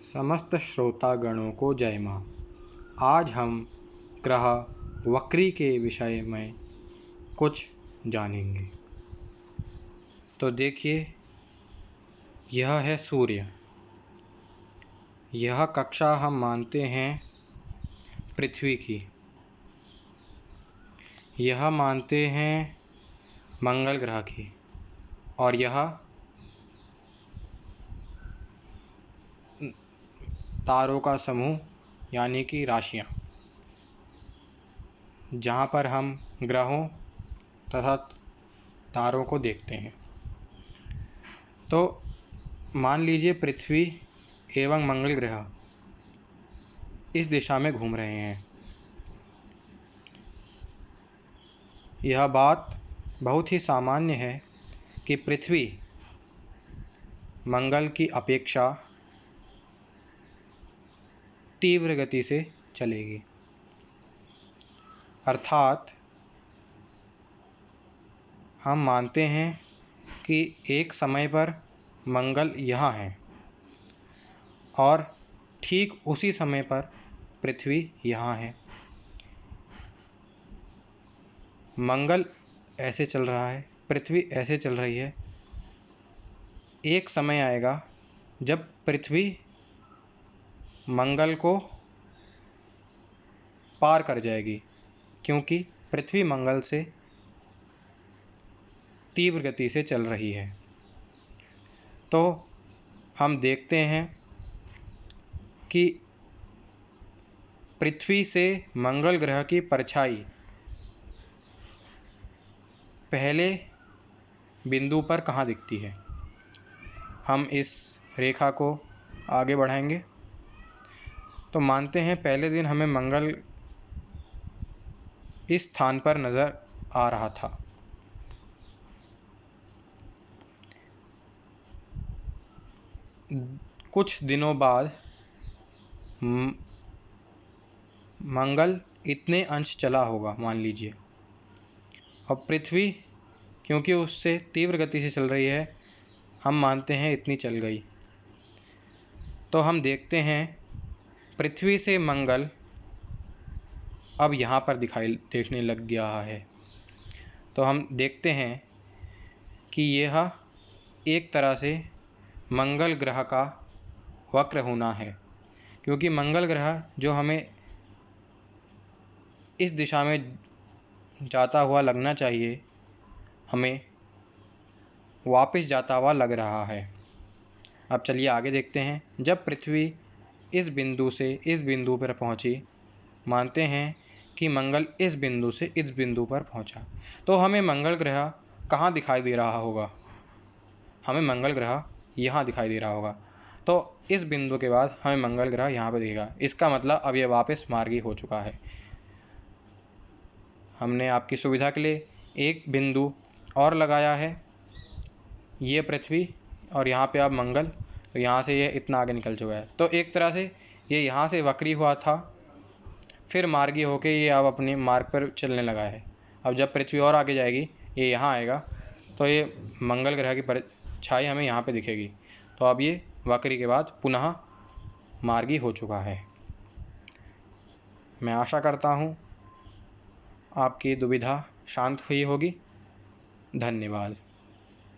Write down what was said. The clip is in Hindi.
समस्त श्रोतागणों को जय माँ। आज हम ग्रह वक्री के विषय में कुछ जानेंगे। तो देखिए, यह है सूर्य। यह कक्षा हम मानते हैं पृथ्वी की। यह मानते हैं मंगल ग्रह की, और यह तारों का समूह यानी कि राशियाँ, जहाँ पर हम ग्रहों तथा तारों को देखते हैं। तो मान लीजिए पृथ्वी एवं मंगल ग्रह इस दिशा में घूम रहे हैं। यह बात बहुत ही सामान्य है कि पृथ्वी मंगल की अपेक्षा तीव्र गति से चलेगी, अर्थात हम मानते हैं कि एक समय पर मंगल यहाँ है और ठीक उसी समय पर पृथ्वी यहाँ है। मंगल ऐसे चल रहा है, पृथ्वी ऐसे चल रही है। एक समय आएगा जब पृथ्वी मंगल को पार कर जाएगी, क्योंकि पृथ्वी मंगल से तीव्र गति से चल रही है। तो हम देखते हैं कि पृथ्वी से मंगल ग्रह की परछाई पहले बिंदु पर कहाँ दिखती है। हम इस रेखा को आगे बढ़ाएंगे तो मानते हैं पहले दिन हमें मंगल इस स्थान पर नजर आ रहा था। कुछ दिनों बाद मंगल इतने अंश चला होगा मान लीजिए, और पृथ्वी क्योंकि उससे तीव्र गति से चल रही है, हम मानते हैं इतनी चल गई। तो हम देखते हैं पृथ्वी से मंगल अब यहाँ पर देखने लग गया है। तो हम देखते हैं कि यह एक तरह से मंगल ग्रह का वक्र होना है, क्योंकि मंगल ग्रह जो हमें इस दिशा में जाता हुआ लगना चाहिए, हमें वापस जाता हुआ लग रहा है। अब चलिए आगे देखते हैं। जब पृथ्वी इस बिंदु से इस बिंदु पर पहुंची, मानते हैं कि मंगल इस बिंदु से इस बिंदु पर पहुंचा, तो हमें मंगल ग्रह कहाँ दिखाई दे रहा होगा? हमें मंगल ग्रह यहाँ दिखाई दे रहा होगा। तो इस बिंदु के बाद हमें मंगल ग्रह यहाँ पर दिखेगा। इसका मतलब अब यह वापस मार्गी हो चुका है। हमने आपकी सुविधा के लिए एक बिंदु और लगाया है, ये पृथ्वी और यहाँ पे अब मंगल। तो यहाँ से ये इतना आगे निकल चुका है। तो एक तरह से ये यहाँ से वक्री हुआ था, फिर मार्गी होके ये अब अपने मार्ग पर चलने लगा है। अब जब पृथ्वी और आगे जाएगी, ये यहाँ आएगा, तो ये मंगल ग्रह की परछाई हमें यहाँ पे दिखेगी। तो अब ये वक्री के बाद पुनः मार्गी हो चुका है। मैं आशा करता हूँ आपकी दुविधा शांत हुई होगी। धन्यवाद।